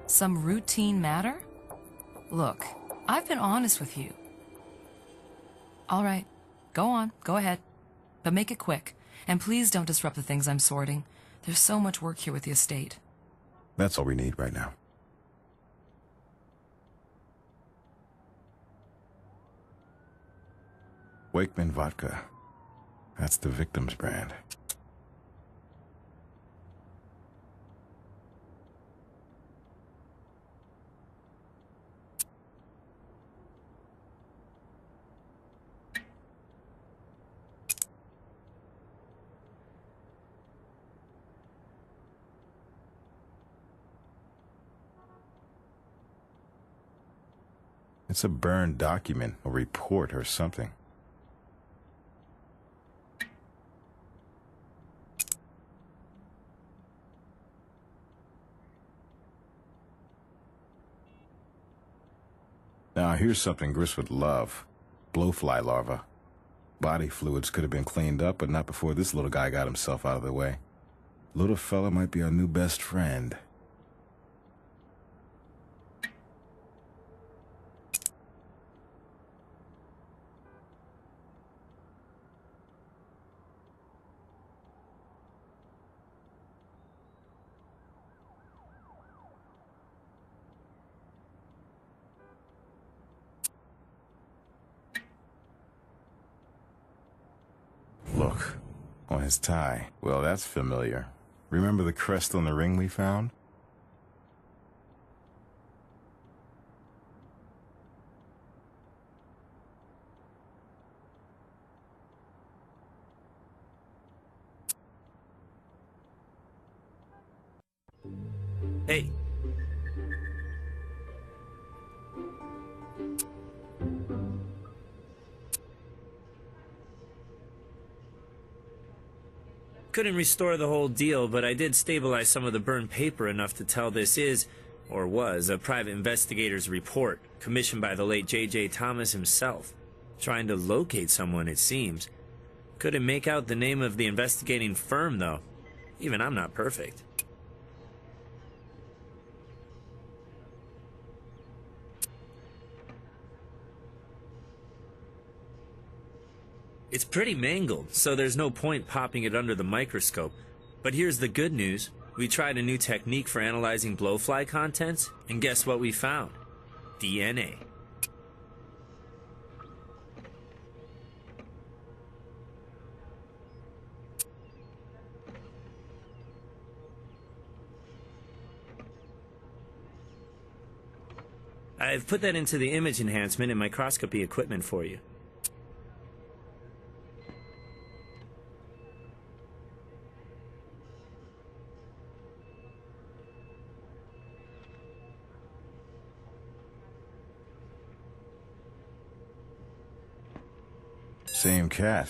Some routine matter? Look, I've been honest with you. All right, go on, go ahead. But make it quick, and please don't disrupt the things I'm sorting. There's so much work here with the estate. That's all we need right now. Wakeman vodka. That's the victim's brand. It's a burned document, a report or something. Now here's something Gris would love. Blowfly larva. Body fluids could have been cleaned up, but not before this little guy got himself out of the way. Little fella might be our new best friend. Look, on his tie. Well, that's familiar. Remember the crest on the ring we found? Hey. Couldn't restore the whole deal, but I did stabilize some of the burned paper enough to tell this is, or was, a private investigator's report, commissioned by the late J.J. Thomas himself. Trying to locate someone, it seems. Couldn't make out the name of the investigating firm, though. Even I'm not perfect. It's pretty mangled, so there's no point popping it under the microscope. But here's the good news. We tried a new technique for analyzing blowfly contents, and guess what we found? DNA. I've put that into the image enhancement and microscopy equipment for you. Same cat.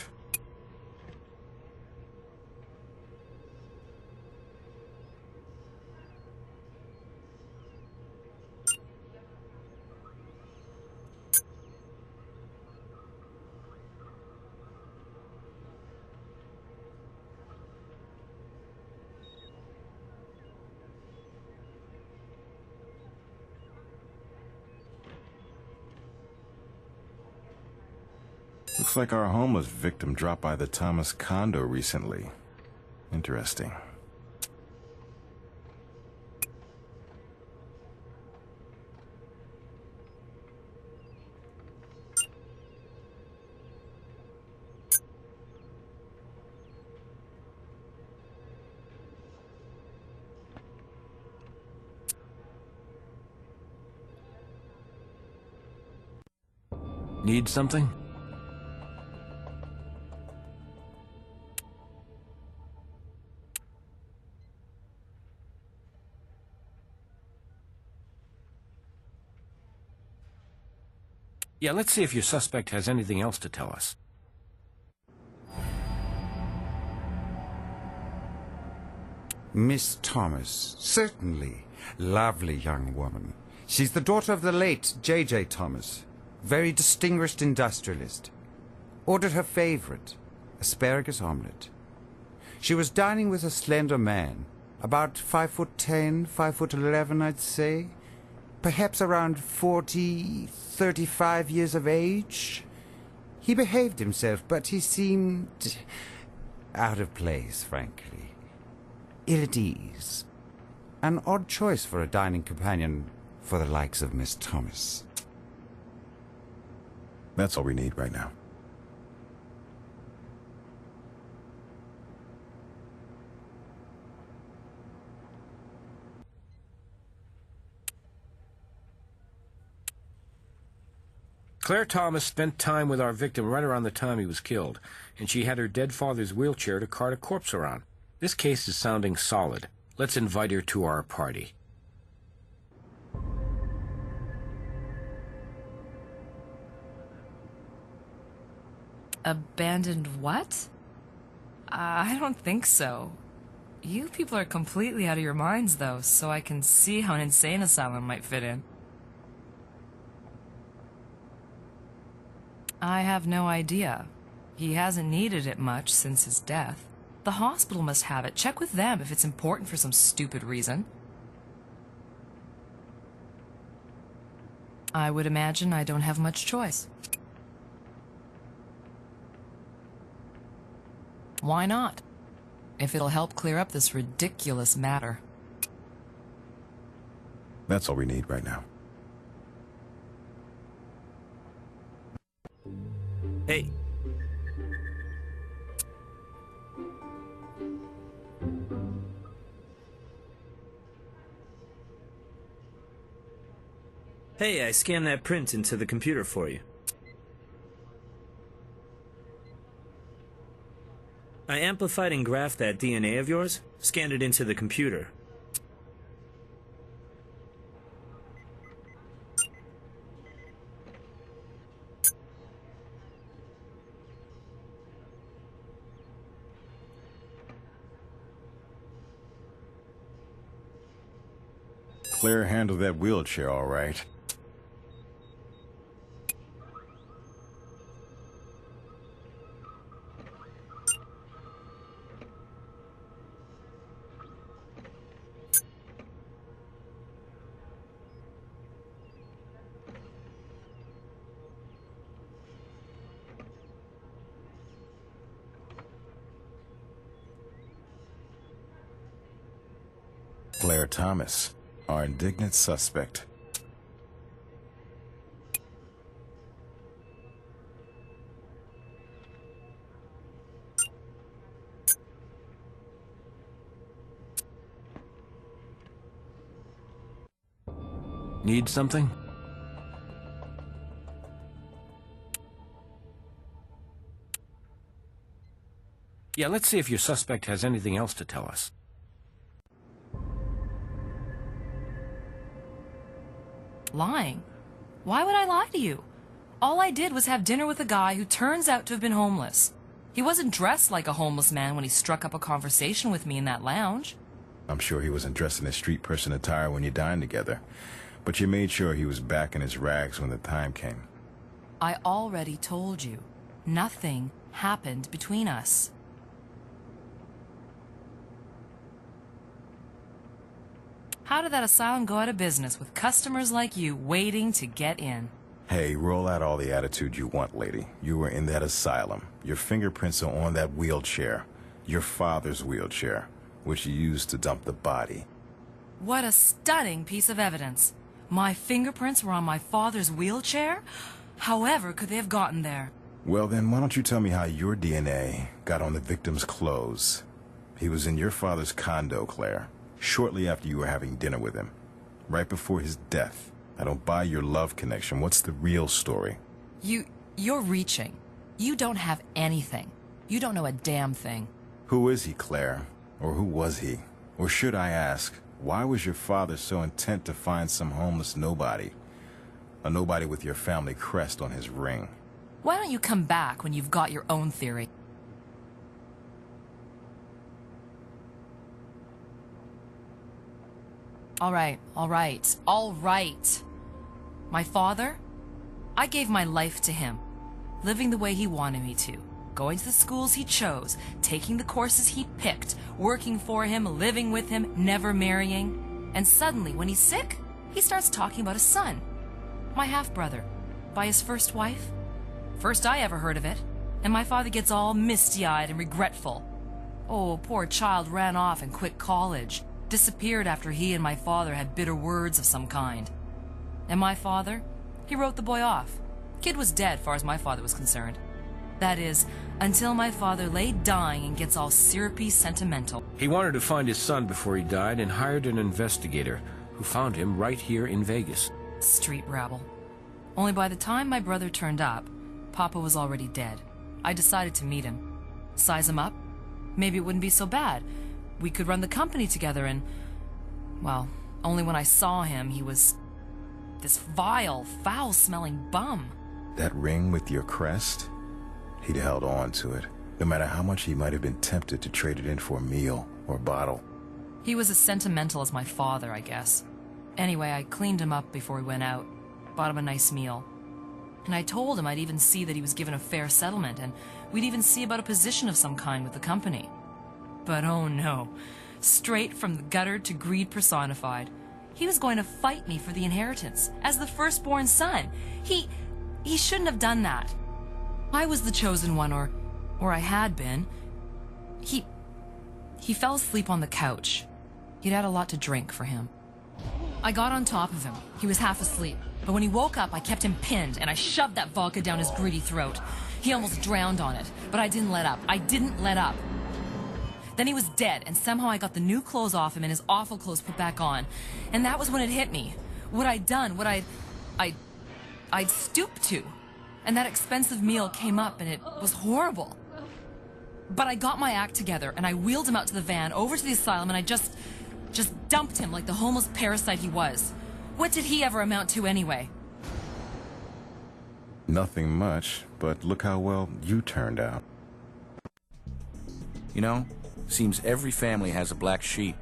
Looks like our homeless victim dropped by the Thomas condo recently. Interesting. Need something? Yeah, let's see if your suspect has anything else to tell us. Miss Thomas, certainly. Lovely young woman. She's the daughter of the late J.J. Thomas. Very distinguished industrialist. Ordered her favorite, asparagus omelette. She was dining with a slender man, About 5'10", 5'11", I'd say. Perhaps around 40, 35 years of age. He behaved himself, but he seemed out of place, frankly. Ill at ease. An odd choice for a dining companion for the likes of Miss Thomas. That's all we need right now. Claire Thomas spent time with our victim right around the time he was killed, and she had her dead father's wheelchair to cart a corpse around. This case is sounding solid. Let's invite her to our party. Abandoned what? I don't think so. You people are completely out of your minds, though, so I can see how an insane asylum might fit in. I have no idea. He hasn't needed it much since his death. The hospital must have it. Check with them if it's important for some stupid reason. I would imagine I don't have much choice. Why not? If it'll help clear up this ridiculous matter. That's all we need right now. Hey. Hey, I scanned that print into the computer for you. I amplified and graphed that DNA of yours, scanned it into the computer. Claire handled that wheelchair all right. Claire Thomas, our indignant suspect. Need something? Yeah, let's see if your suspect has anything else to tell us. Lying? Why would I lie to you? All I did was have dinner with a guy who turns out to have been homeless. He wasn't dressed like a homeless man when he struck up a conversation with me in that lounge. I'm sure he wasn't dressed in his street person attire when you dined together, but you made sure he was back in his rags when the time came. I already told you. Nothing happened between us. How did that asylum go out of business with customers like you waiting to get in? Hey, roll out all the attitude you want, lady. You were in that asylum. Your fingerprints are on that wheelchair. Your father's wheelchair, which you used to dump the body. What a stunning piece of evidence. My fingerprints were on my father's wheelchair? However could they have gotten there? Well then, why don't you tell me how your DNA got on the victim's clothes? He was in your father's condo, Claire, shortly after you were having dinner with him. Right before his death. I don't buy your love connection. What's the real story? You're reaching. You don't have anything. You don't know a damn thing. Who is he, Claire? Or who was he? Or should I ask, why was your father so intent to find some homeless nobody? A nobody with your family crest on his ring. Why don't you come back when you've got your own theory? All right. My father? I gave my life to him, living the way he wanted me to. going to the schools he chose, taking the courses he picked, working for him, living with him, never marrying. And suddenly, when he's sick, he starts talking about his son, my half-brother, by his first wife. First I ever heard of it, and my father gets all misty-eyed and regretful. Oh, poor child ran off and quit college, disappeared after he and my father had bitter words of some kind. And my father, he wrote the boy off. Kid was dead, far as my father was concerned. That is, until my father lay dying and gets all syrupy sentimental. He wanted to find his son before he died and hired an investigator who found him right here in Vegas. Street rabble. Only by the time my brother turned up, Papa was already dead. I decided to meet him. Size him up. Maybe it wouldn't be so bad. We could run the company together and... Well, only when I saw him, he was... this vile, foul-smelling bum. That ring with your crest? He'd held on to it, no matter how much he might have been tempted to trade it in for a meal or a bottle. He was as sentimental as my father, I guess. Anyway, I cleaned him up before we went out, bought him a nice meal. And I told him I'd even see that he was given a fair settlement, and we'd even see about a position of some kind with the company. But oh no, straight from the gutter to greed personified. He was going to fight me for the inheritance, as the firstborn son. He shouldn't have done that. I was the chosen one, or I had been. He fell asleep on the couch. He'd had a lot to drink for him. I got on top of him. He was half asleep. But when he woke up, I kept him pinned, and I shoved that vodka down his gritty throat. He almost drowned on it, but I didn't let up. I didn't let up. Then he was dead, and somehow I got the new clothes off him and his awful clothes put back on. And that was when it hit me. What I'd done, what I'd stooped to. And that expensive meal came up, and it was horrible. But I got my act together, and I wheeled him out to the van, over to the asylum, and I just dumped him like the homeless parasite he was. What did he ever amount to anyway? Nothing much, but look how well you turned out. You know, seems every family has a black sheep.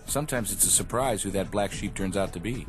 Sometimes it's a surprise who that black sheep turns out to be.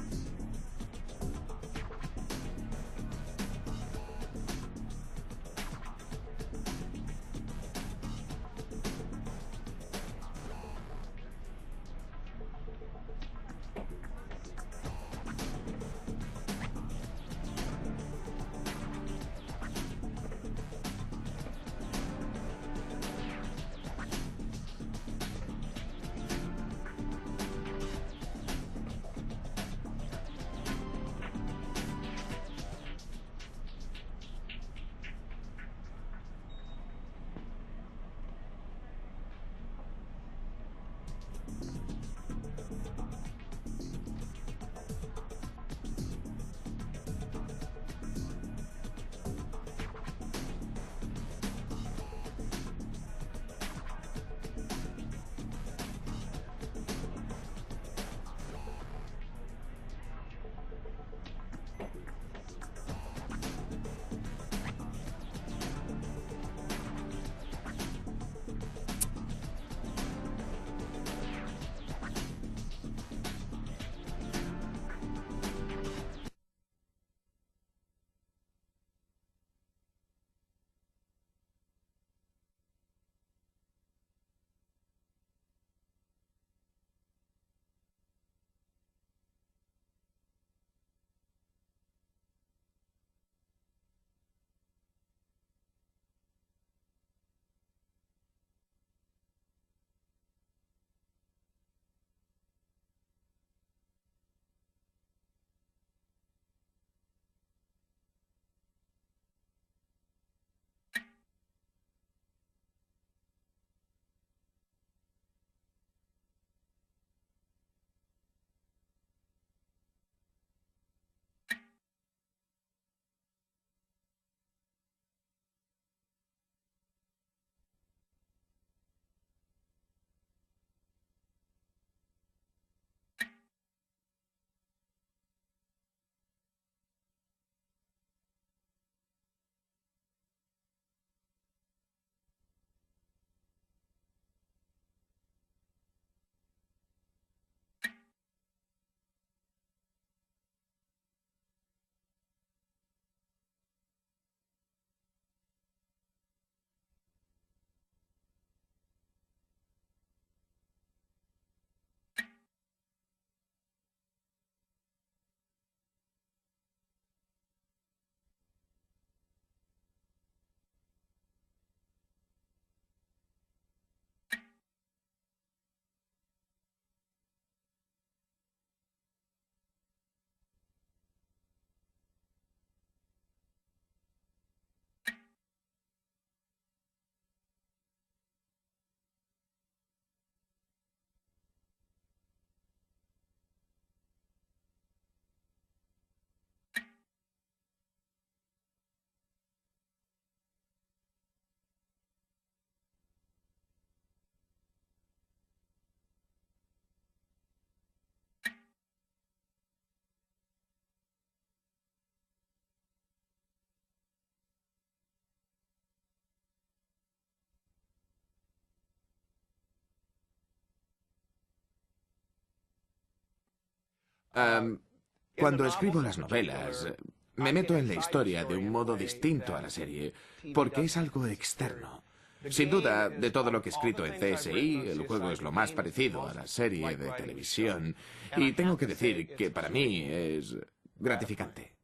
Cuando escribo las novelas, me meto en la historia de un modo distinto a la serie, porque es algo externo. Sin duda, de todo lo que he escrito en CSI, el juego es lo más parecido a la serie de televisión, y tengo que decir que para mí es gratificante.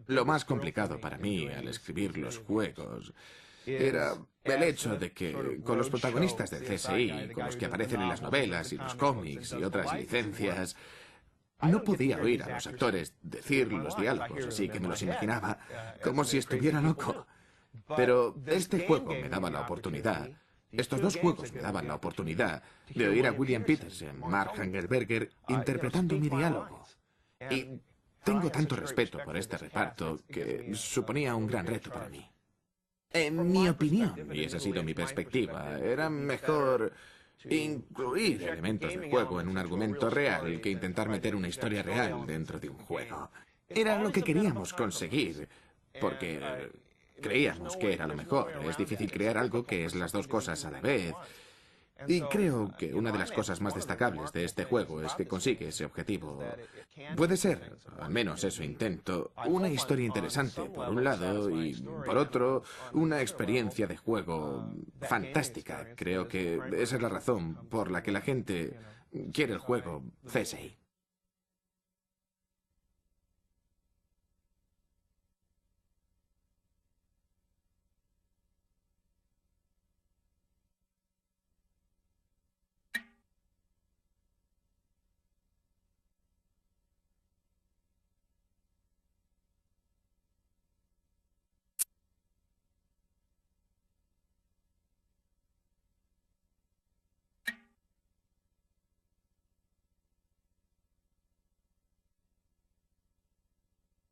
Lo más complicado para mí al escribir los juegos era el hecho de que con los protagonistas del CSI, con los que aparecen en las novelas y los cómics y otras licencias, no podía oír a los actores decir los diálogos, así que me los imaginaba como si estuviera loco. Pero este juego me daba la oportunidad, estos dos juegos me daban la oportunidad de oír a William Petersen, Mark Hangelberger, interpretando mi diálogo. Y tengo tanto respeto por este reparto que suponía un gran reto para mí. En mi opinión, y esa ha sido mi perspectiva, era mejor incluir elementos del juego en un argumento real que intentar meter una historia real dentro de un juego. Era lo que queríamos conseguir, porque creíamos que era lo mejor. Es difícil crear algo que es las dos cosas a la vez. Y creo que una de las cosas más destacables de este juego es que consigue ese objetivo. Puede ser, al menos eso intento, una historia interesante por un lado y por otro, una experiencia de juego fantástica. Creo que esa es la razón por la que la gente quiere el juego CSI.